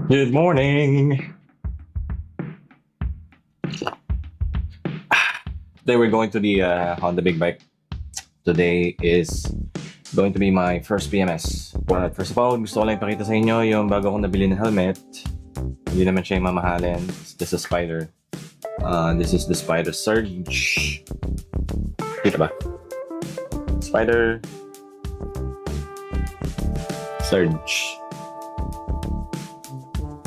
Good morning. Today we're going to the Honda Big Bike. Today is going to be my first PMS. But first of all, gusto ko lang ipakita sa inyo yung bago kong nabili ng helmet. Hindi naman siya yung mamahalin. It's just a Spider. This is the Spider Surge. Kita ba? Spider Surge.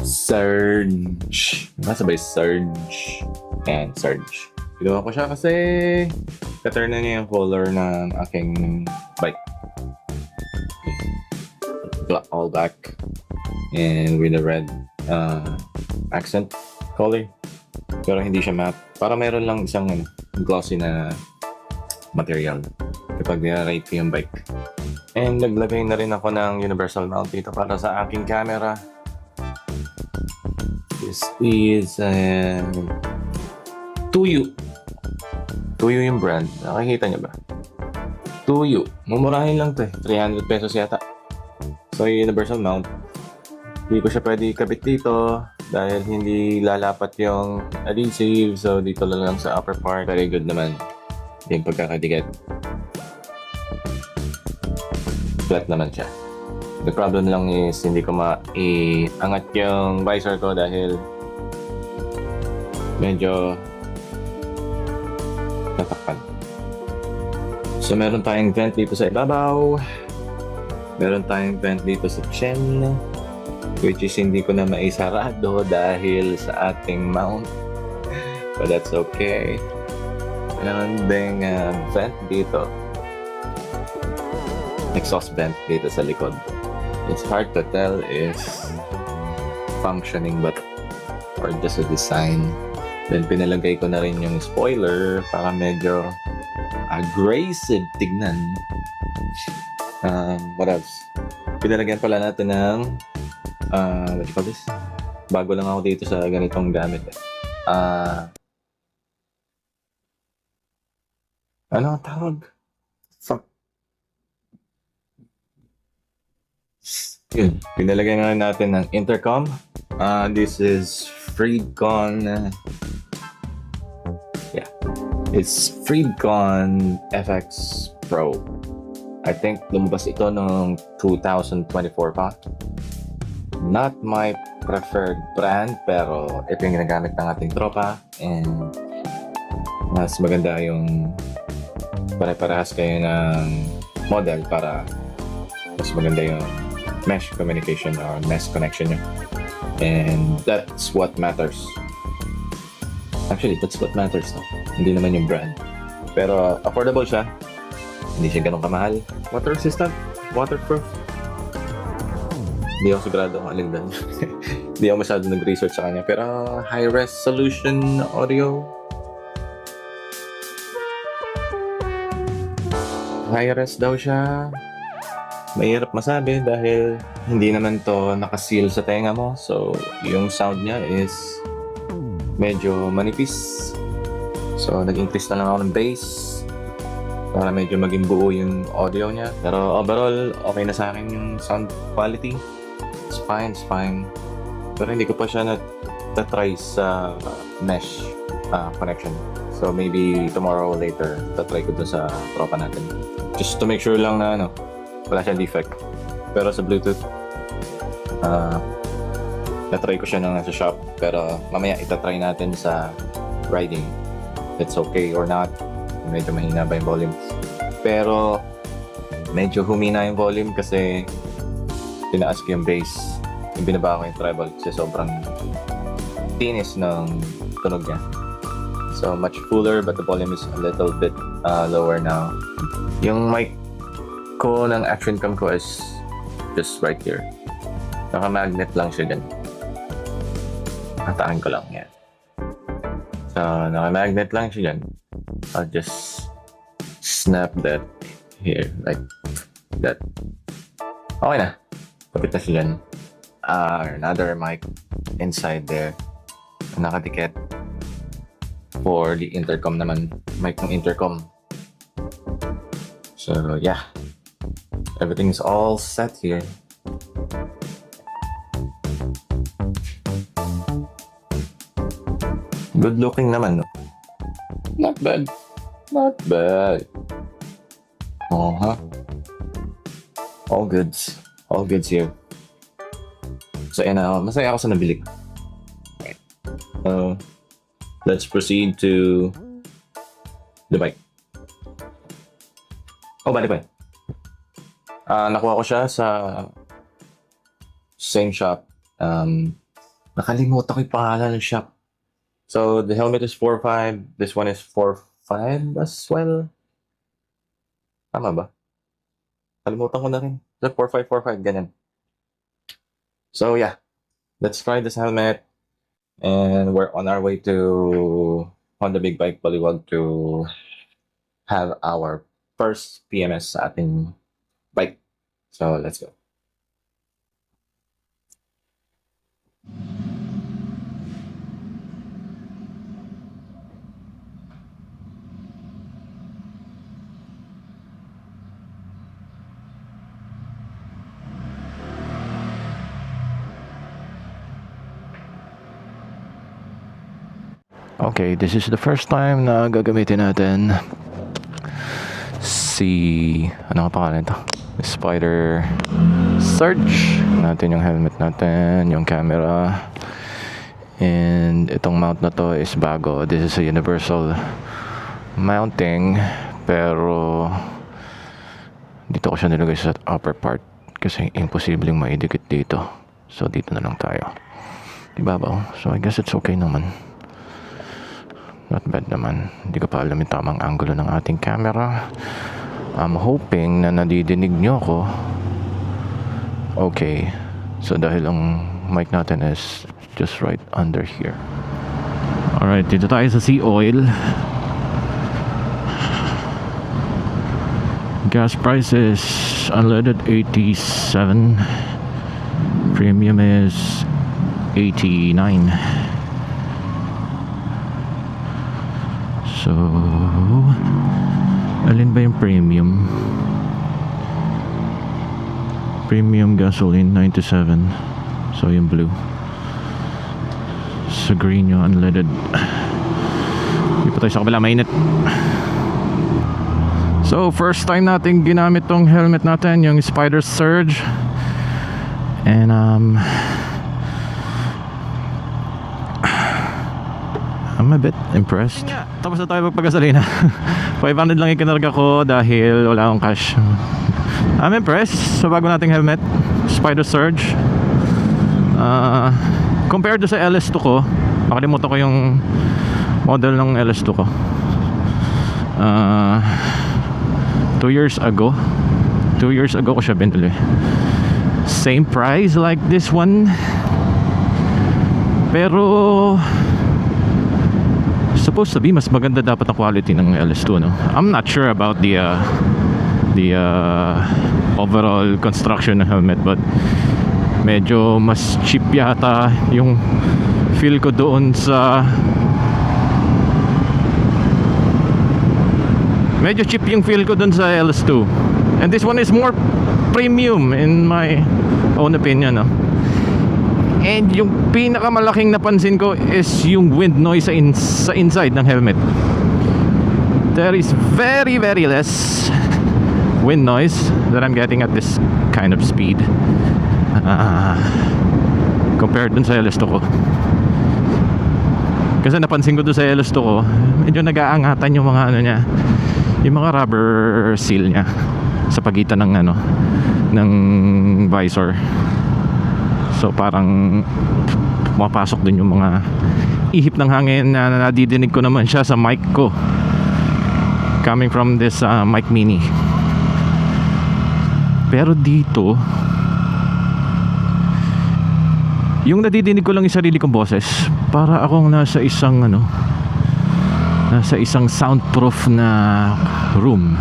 Surge. Nasabay Surge. Ayan, Surge. Ginawa ko siya kasi pattern na niya yung color ng aking bike. All black and with a red accent color. Pero hindi siya matte. Para meron lang isang glossy na material kapag nirarate ko yung bike. And naglagay na rin ako ng universal mount dito para sa aking camera. This is Tuyo. Tuyo yung brand. Nakikita niyo ba? Tuyo. Mumurahin lang to 300 pesos yata. So, universal mount. Hindi ko siya pwede kabit dito dahil hindi lalapat yung adhesive. So, dito lang sa upper part. Very good naman yung pagkakadikit. Flat naman siya. The problem lang is hindi ko maiangat yung visor ko dahil medyo natakpan. So meron tayong vent dito sa ibabaw. Meron tayong vent dito sa chin, which is hindi ko na maisarado dahil sa ating mount. But that's okay. Meron ding vent dito. Exhaust vent dito sa likod. It's hard to tell if functioning but or just a design. Then pinalagay ko na rin yung spoiler para medyo aggressive tignan. What else? Pinalagyan pala natin ng what do you call this? Bago lang ako dito sa ganitong gamit. Ano ang tawag? Fuck. Yun, pinalagay na natin ng intercom. This is Freedcon. Yeah, it's Freedcon FX Pro. I think lumabas ito noong 2024 pa. Not my preferred brand, pero ito yung ginagamit ng ating tropa. And mas maganda yung pare-parehas kayo ng model para mas maganda yung mesh communication or mesh connection nyo. And that's what matters. Actually, that's what matters. No? Hindi naman yung brand. Pero affordable siya. Hindi siya ganun kamahal. Water resistant. Waterproof. Hindi ako sigurado kung alin doon. Hindi ako masyado nag-research sa kanya. Pero high resolution audio. High res daw siya. Mahirap masabi dahil hindi naman to nakaseal sa tenga mo. So, yung sound niya is medyo manipis. So, nag-increase na lang ako ng bass para medyo maging buo yung audio niya. Pero overall, okay na sa akin yung sound quality. It's fine. Pero hindi ko pa siya na-try sa mesh connection. So, maybe tomorrow or later, tatry ko dun sa tropa natin. Just to make sure lang na wala siyang defect. Pero sa Bluetooth, na-try ko siya nang nasa shop. Pero mamaya itatry natin sa riding. It's okay or not. Medyo mahina ba yung volume. Pero medyo humina yung volume kasi tinaas ko yung bass. Yung binaba ko yung treble kasi sobrang tinis ng tunog niya. So much fuller but the volume is a little bit lower now. Yung mic ko ng action cam ko is just right here. Naka-magnet lang siya dyan. Hataan ko lang yan. So, naka-magnet lang siya dyan. I'll just snap that here, like that. Okay na. Kapit na siya dyan. Another mic inside there. Nakadikit. For the intercom naman. Mic ng intercom. So, yeah. Everything's all set here. Good looking naman, no? Not bad. Not bad. Uh-huh. All goods. All goods here. So, masaya ako sa nabili. Let's proceed to the bike. Oh, by the way. Nakuha ko siya sa same shop. Nakalimutan ko yung pangalan ng shop. So, the helmet is 4.5. This one is 4.5 as well. Tama ba? Kalimutan ko na rin. 4.5, ganyan. So, yeah. Let's try this helmet. And we're on our way to Honda Big Bike Baliwag to have our first PMS sa ating bike. So, let's go. Okay, this is the first time na gagamitin natin ano nga pangalan ito? Spider Surge. Natin yung helmet natin, yung camera. And itong mount na to is bago. This is a universal mounting, pero dito ko siya nilagay sa upper part kasi imposibleng maidikit dito. So dito na lang tayo. Ibabaw. So I guess it's okay naman. Not bad naman. Hindi ko pa alam yung tamang angulo ng ating camera. I'm hoping na nadidinig nyo ako. Okay. So dahil ang mic natin is just right under here. Alright, dito tayo sa Sea Oil. Gas price is unleaded 87. Premium is 89. So, alin ba yung premium? Premium gasoline 97. So yung blue. Sa green yung unleaded. Hindi pa tayo sa kabila, mainit. So first time natin ginamit tong helmet natin, yung Spider Surge. And I'm a bit impressed. Tapos na tayo magpagasolina. 500 lang yung kinarga ko dahil wala akong cash. I'm impressed sa bago nating helmet, Spider Surge. Compared to sa LS2 ko, nakalimutan ko yung model ng LS2 ko. 2 years ago ko siya binili. Same price like this one, pero supposed to be mas maganda dapat ang quality ng LS2, no? I'm not sure about the overall construction ng helmet, but medyo mas cheap yata yung feel ko doon sa LS2, and this one is more premium in my own opinion, no? And yung pinakamalaking napansin ko is yung wind noise sa inside ng helmet. There is very less wind noise that I'm getting at this kind of speed compared dun sa LS2 ko. Kasi napansin ko dun sa LS2 ko, medyo nag-aangatan yung mga ano niya, yung mga rubber seal niya sa pagitan ng ng visor. So parang pumapasok din yung mga ihip ng hangin na nadidinig ko naman siya sa mic ko coming from this mic mini. Pero dito yung nadidinig ko lang yung sarili kong boses, para akong nasa isang soundproof na room,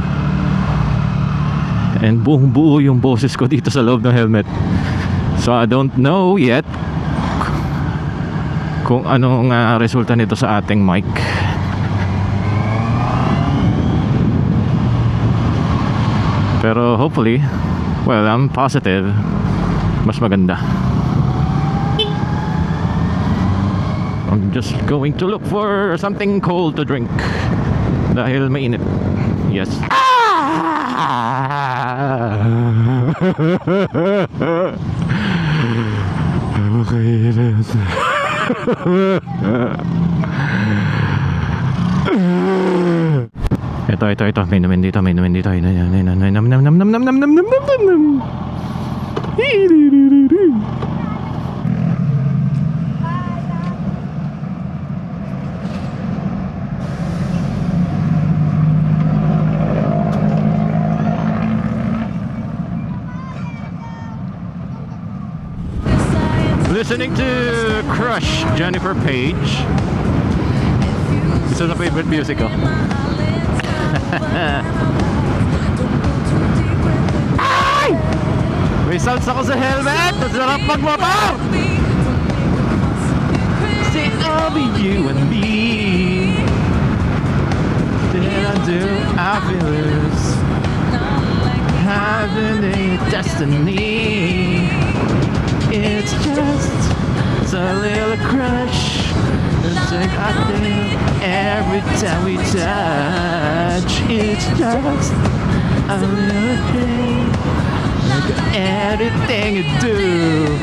and buong buo yung boses ko dito sa loob ng helmet. So I don't know yet kung anong resulta nito sa ating mic. Pero hopefully, well, I'm positive mas maganda. I'm just going to look for something cold to drink. Dahil mainit. Yes. Okay. Ito. May naman dito. Listening to Crush, Jennifer Page. Isa sa favorite music ko. Ay! May sounds ako sa helmet! Ang sarap magmotor! Say I'll be you and me. Then I do our feelings. Having a destiny. It's just a little crush. It's like I think every time we touch. It's just a little thing. Like everything you do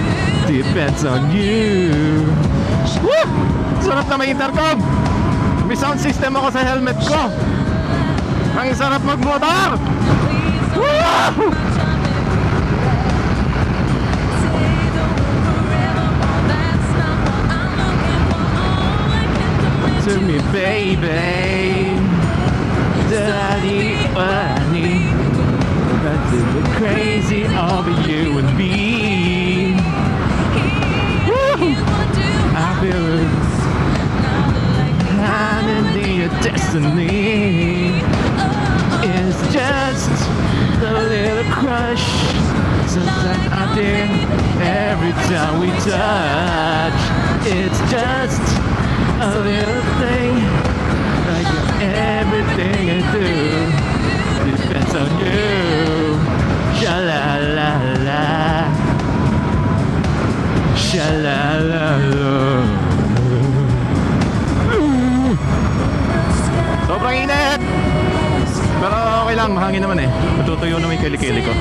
depends on you. Woo! Sarap na may intercom. May sound system ako sa helmet ko. Ang sarap magmotor. Woo! To me, baby, daddy, what I need. That's the crazy over you and me. Woo! I feel it. Finding your destiny. It's just a little crush. Sometimes I think every time we touch. It's just a little thing, like everything I do depends on you. Sha la la la, sha la la la. Sobrang init, pero okay lang, mahangin naman eh. Matutuyo na may kilikili ko.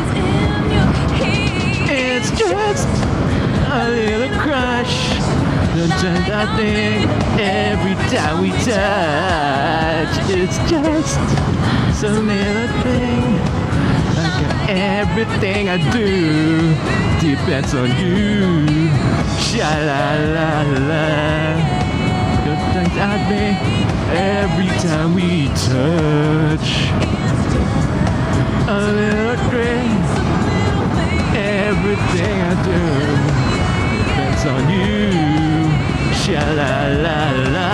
It's just a little crush. Sometimes I think every time we touch. It's just some little thing. Like everything I do depends on you. Sha la la la. Sometimes I think every time we touch. A little thing. Everything I do depends on you. Sha la la la.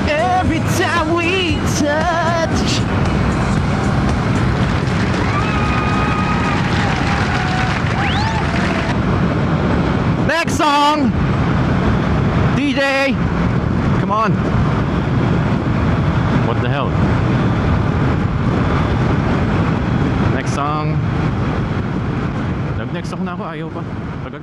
Every time we touch. Next song, DJ, come on. What the hell? Next song. Nag-next ako na ako, ayaw pa. Tagal.